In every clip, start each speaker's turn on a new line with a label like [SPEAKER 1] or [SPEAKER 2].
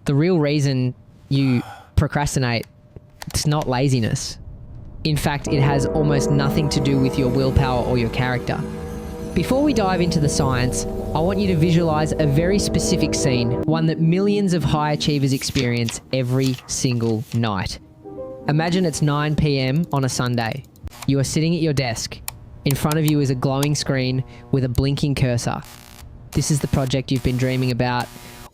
[SPEAKER 1] The real reason you procrastinate, it's not laziness. In fact, it has almost nothing to do with your willpower or your character. Before we dive into the science, I want you to visualize a very specific scene, one that millions of high achievers experience every single night. Imagine it's 9 p.m. on a Sunday. You are sitting at your desk. In front of you is a glowing screen with a blinking cursor. This is the project you've been dreaming about,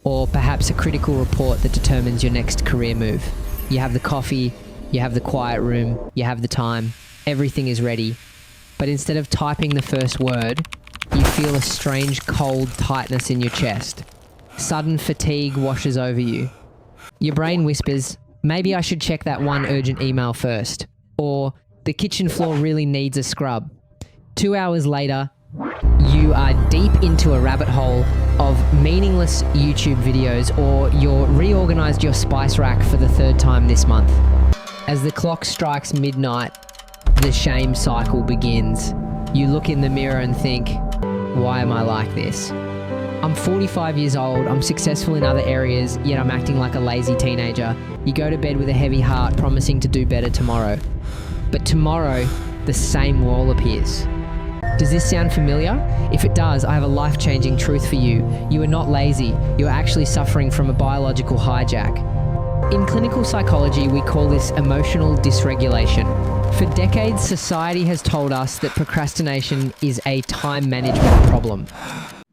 [SPEAKER 1] or perhaps a critical report that determines your next career move. You have the coffee, you have the quiet room, you have the time, everything is ready. But instead of typing the first word, you feel a strange cold tightness in your chest. Sudden fatigue washes over you. Your brain whispers, maybe I should check that one urgent email first. Or, the kitchen floor really needs a scrub. 2 hours later, you are deep into a rabbit hole of meaningless YouTube videos, or you're reorganized your spice rack for the 3rd time this month. As the clock strikes midnight, the shame cycle begins. You look in the mirror and think, why am I like this? I'm 45 years old, I'm successful in other areas, yet I'm acting like a lazy teenager. You go to bed with a heavy heart, promising to do better tomorrow. But tomorrow, the same wall appears. Does this sound familiar? If it does, I have a life-changing truth for you. You are not lazy, you are actually suffering from a biological hijack. In clinical psychology, we call this emotional dysregulation. For decades, society has told us that procrastination is a time management problem.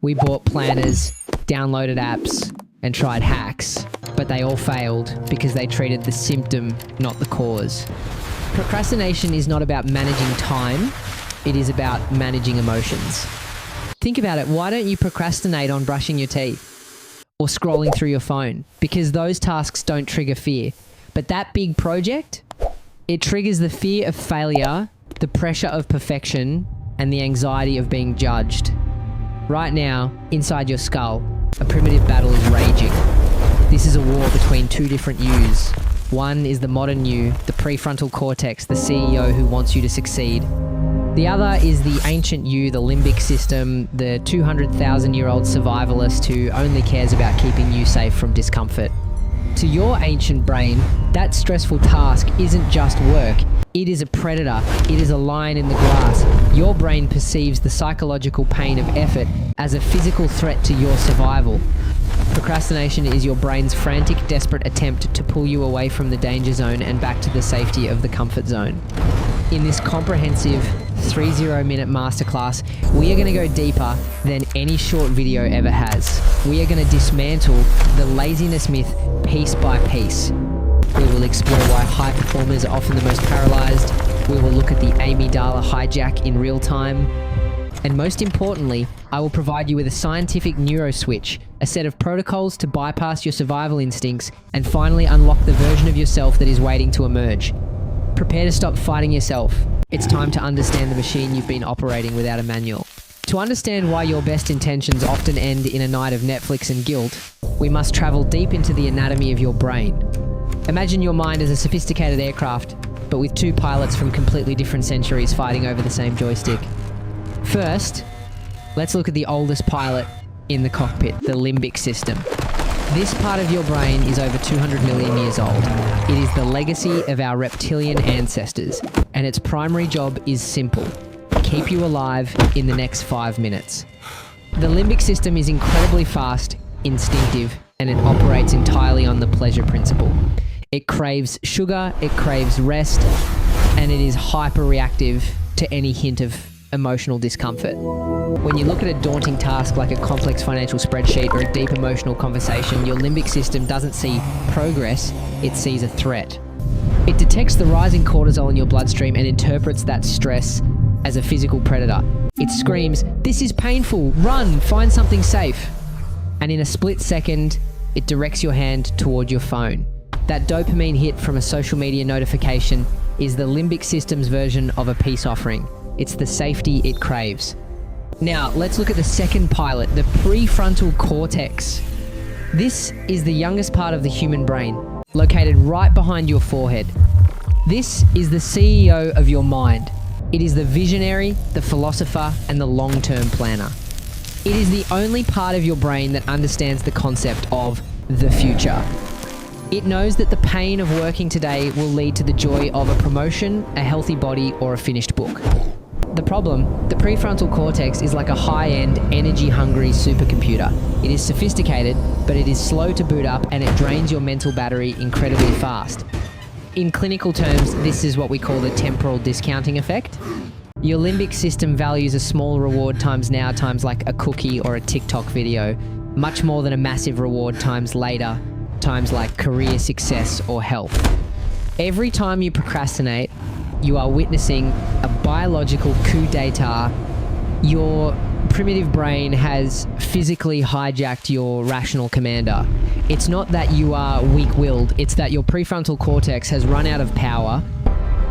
[SPEAKER 1] We bought planners, downloaded apps, and tried hacks, but they all failed because they treated the symptom, not the cause. Procrastination is not about managing time, it is about managing emotions. Think about it, why don't you procrastinate on brushing your teeth or scrolling through your phone? Because those tasks don't trigger fear. But that big project, it triggers the fear of failure, the pressure of perfection, and the anxiety of being judged. Right now, inside your skull, a primitive battle is raging. This is a war between two different yous. One is the modern you, the prefrontal cortex, the CEO who wants you to succeed. The other is the ancient you, the limbic system, the 200,000-year-old survivalist who only cares about keeping you safe from discomfort. To your ancient brain, that stressful task isn't just work. It is a predator. It is a lion in the grass. Your brain perceives the psychological pain of effort as a physical threat to your survival. Procrastination is your brain's frantic, desperate attempt to pull you away from the danger zone and back to the safety of the comfort zone. In this comprehensive 30-minute masterclass, we are going to go deeper than any short video ever has. We are going to dismantle the laziness myth piece by piece. We will explore why high performers are often the most paralyzed. We will look at the amygdala hijack in real time. And most importantly, I will provide you with a scientific neuroswitch, a set of protocols to bypass your survival instincts and finally unlock the version of yourself that is waiting to emerge. Prepare to stop fighting yourself. It's time to understand the machine you've been operating without a manual. To understand why your best intentions often end in a night of Netflix and guilt, we must travel deep into the anatomy of your brain. Imagine your mind as a sophisticated aircraft, but with two pilots from completely different centuries fighting over the same joystick. First, let's look at the oldest pilot in the cockpit, the limbic system. This part of your brain is over 200 million years old. It is the legacy of our reptilian ancestors, and its primary job is simple: keep you alive in the next 5 minutes. The limbic system is incredibly fast, instinctive, and it operates entirely on the pleasure principle. It craves sugar, it craves rest, and it is hyper-reactive to any hint of emotional discomfort. When you look at a daunting task like a complex financial spreadsheet or a deep emotional conversation, your limbic system doesn't see progress, it sees a threat. It detects the rising cortisol in your bloodstream and interprets that stress as a physical predator. It screams, "This is painful, run, find something safe." And in a split second, it directs your hand toward your phone. That dopamine hit from a social media notification is the limbic system's version of a peace offering. It's the safety it craves. Now, let's look at the second pilot, the prefrontal cortex. This is the youngest part of the human brain, located right behind your forehead. This is the CEO of your mind. It is the visionary, the philosopher, and the long-term planner. It is the only part of your brain that understands the concept of the future. It knows that the pain of working today will lead to the joy of a promotion, a healthy body, or a finished book. The problem, the prefrontal cortex is like a high-end, energy-hungry supercomputer. It is sophisticated, but it is slow to boot up and it drains your mental battery incredibly fast. In clinical terms, this is what we call the temporal discounting effect. Your limbic system values a small reward times now times like a cookie or a TikTok video, much more than a massive reward times later, times like career success or health. Every time you procrastinate, you are witnessing a biological coup d'etat. Your primitive brain has physically hijacked your rational commander. It's not that you are weak-willed, it's that your prefrontal cortex has run out of power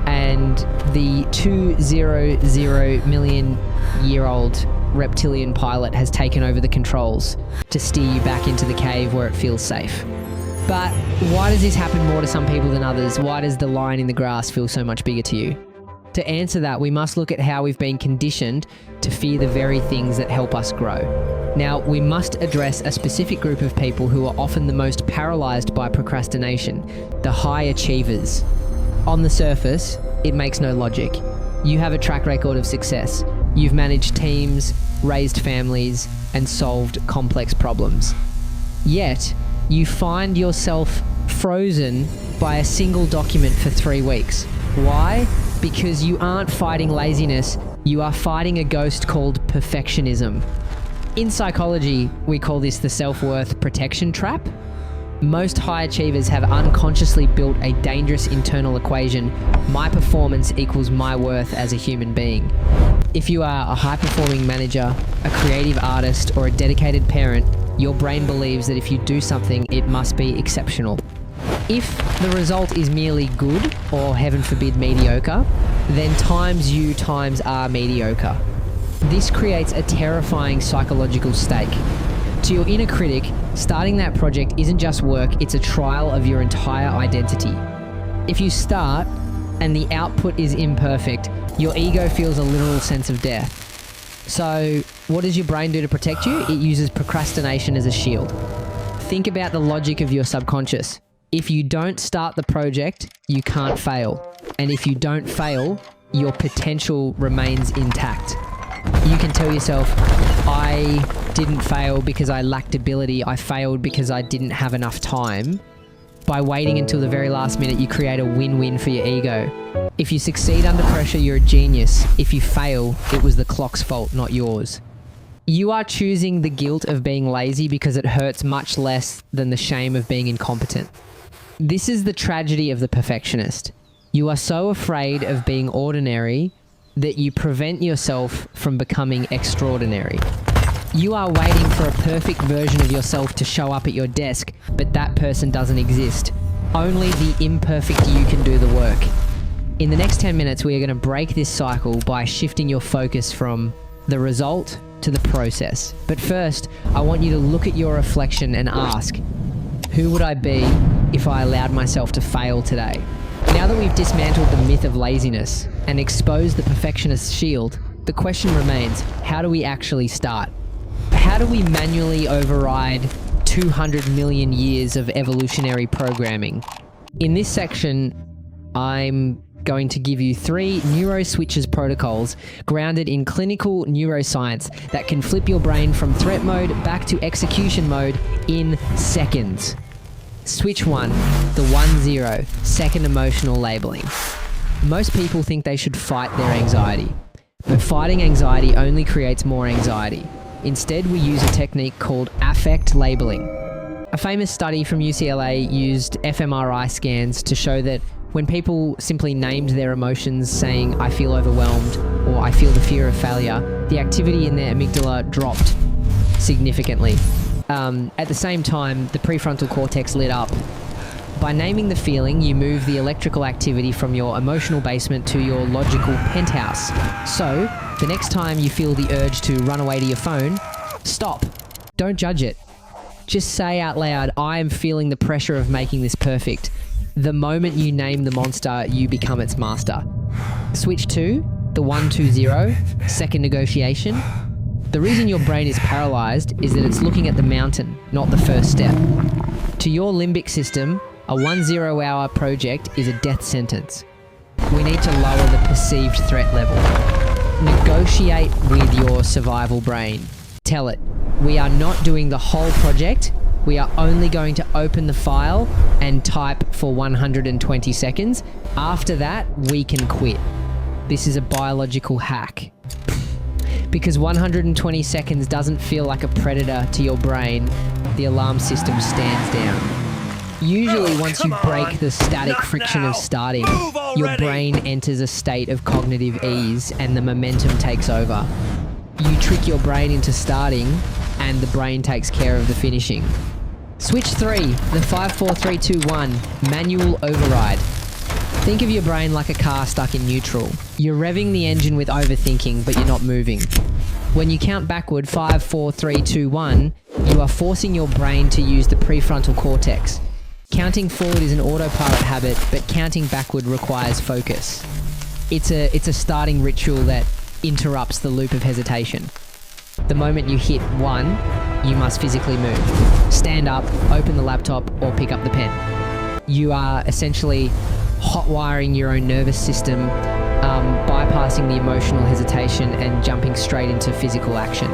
[SPEAKER 1] and the 200 million year old reptilian pilot has taken over the controls to steer you back into the cave where it feels safe. But why does this happen more to some people than others? Why does the line in the grass feel so much bigger to you? To answer that, we must look at how we've been conditioned to fear the very things that help us grow. Now, we must address a specific group of people who are often the most paralyzed by procrastination, the high achievers. On the surface, it makes no logic. You have a track record of success. You've managed teams, raised families, and solved complex problems. Yet, you find yourself frozen by a single document for 3 weeks. Why? Because you aren't fighting laziness, you are fighting a ghost called perfectionism. In psychology, we call this the self-worth protection trap. Most high achievers have unconsciously built a dangerous internal equation: my performance equals my worth as a human being. If you are a high-performing manager, a creative artist, or a dedicated parent, your brain believes that if you do something, it must be exceptional. If the result is merely good, or heaven forbid mediocre, then times you times are mediocre. This creates a terrifying psychological stake. To your inner critic, starting that project isn't just work, it's a trial of your entire identity. If you start and the output is imperfect, your ego feels a literal sense of death. So, what does your brain do to protect you? It uses procrastination as a shield. Think about the logic of your subconscious. If you don't start the project, you can't fail. And if you don't fail, your potential remains intact. You can tell yourself, I didn't fail because I lacked ability, I failed because I didn't have enough time. By waiting until the very last minute, you create a win-win for your ego. If you succeed under pressure, you're a genius. If you fail, it was the clock's fault, not yours. You are choosing the guilt of being lazy because it hurts much less than the shame of being incompetent. This is the tragedy of the perfectionist. You are so afraid of being ordinary that you prevent yourself from becoming extraordinary. You are waiting for a perfect version of yourself to show up at your desk, but that person doesn't exist. Only the imperfect you can do the work. In the next 10 minutes, we are going to break this cycle by shifting your focus from the result to the process. But first, I want you to look at your reflection and ask, who would I be if I allowed myself to fail today? Now that we've dismantled the myth of laziness and exposed the perfectionist shield, the question remains, how do we actually start? How do we manually override 200 million years of evolutionary programming? In this section, I'm going to give you 3 neuroswitches protocols grounded in clinical neuroscience that can flip your brain from threat mode back to execution mode in seconds. Switch 1, the 1-0, second emotional labeling. Most people think they should fight their anxiety, but fighting anxiety only creates more anxiety. Instead, we use a technique called affect labeling. A famous study from UCLA used fMRI scans to show that when people simply named their emotions, saying, I feel overwhelmed, or I feel the fear of failure, the activity in their amygdala dropped significantly. At the same time, the prefrontal cortex lit up. By naming the feeling, you move the electrical activity from your emotional basement to your logical penthouse. So, the next time you feel the urge to run away to your phone, stop. Don't judge it. Just say out loud, I am feeling the pressure of making this perfect. The moment you name the monster, you become its master. Switch 2, the 1-2-0, second negotiation. The reason your brain is paralyzed is that it's looking at the mountain, not the first step. To your limbic system, a 1-0-hour project is a death sentence. We need to lower the perceived threat level. Negotiate with your survival brain. Tell it, we are not doing the whole project. We are only going to open the file and type for 120 seconds. After that, we can quit. This is a biological hack. Because 120 seconds doesn't feel like a predator to your brain, the alarm system stands down. Usually once you break the static friction of starting, your brain enters a state of cognitive ease and the momentum takes over. You trick your brain into starting and the brain takes care of the finishing. Switch 3, the 5-4-3-2-1, manual override. Think of your brain like a car stuck in neutral. You're revving the engine with overthinking, but you're not moving. When you count backward, 5, 4, 3, 2, 1, you are forcing your brain to use the prefrontal cortex. Counting forward is an autopilot habit, but counting backward requires focus. It's a starting ritual that interrupts the loop of hesitation. The moment you hit 1, you must physically move. Stand up, open the laptop, or pick up the pen. You are essentially hot-wiring your own nervous system, bypassing the emotional hesitation and jumping straight into physical action.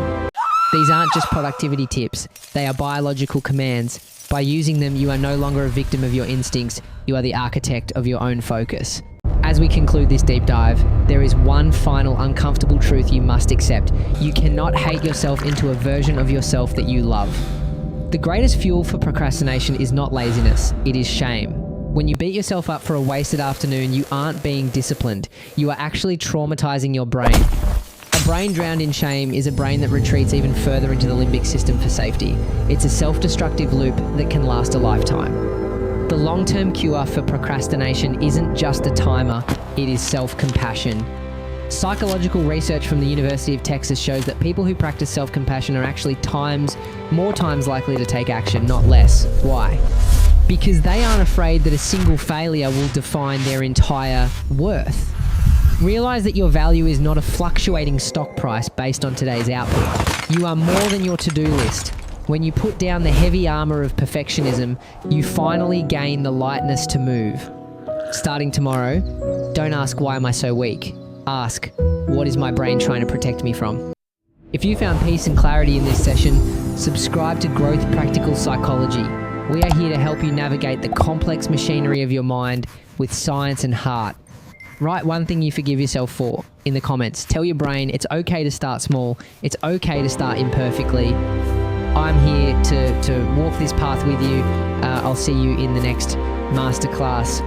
[SPEAKER 1] These aren't just productivity tips, they are biological commands. By using them, you are no longer a victim of your instincts, you are the architect of your own focus. As we conclude this deep dive, there is one final uncomfortable truth you must accept. You cannot hate yourself into a version of yourself that you love. The greatest fuel for procrastination is not laziness, it is shame. When you beat yourself up for a wasted afternoon, you aren't being disciplined. You are actually traumatizing your brain. A brain drowned in shame is a brain that retreats even further into the limbic system for safety. It's a self-destructive loop that can last a lifetime. The long-term cure for procrastination isn't just a timer, it is self-compassion. Psychological research from the University of Texas shows that people who practice self-compassion are actually more times likely to take action, not less. Why? Because they aren't afraid that a single failure will define their entire worth. Realize that your value is not a fluctuating stock price based on today's output. You are more than your to-do list. When you put down the heavy armor of perfectionism, you finally gain the lightness to move. Starting tomorrow, don't ask, why am I so weak? Ask, what is my brain trying to protect me from? If you found peace and clarity in this session, subscribe to Growth Practical Psychology. We are here to help you navigate the complex machinery of your mind with science and heart. Write one thing you forgive yourself for in the comments. Tell your brain it's okay to start small. It's okay to start imperfectly. I'm here to walk this path with you. I'll see you in the next masterclass.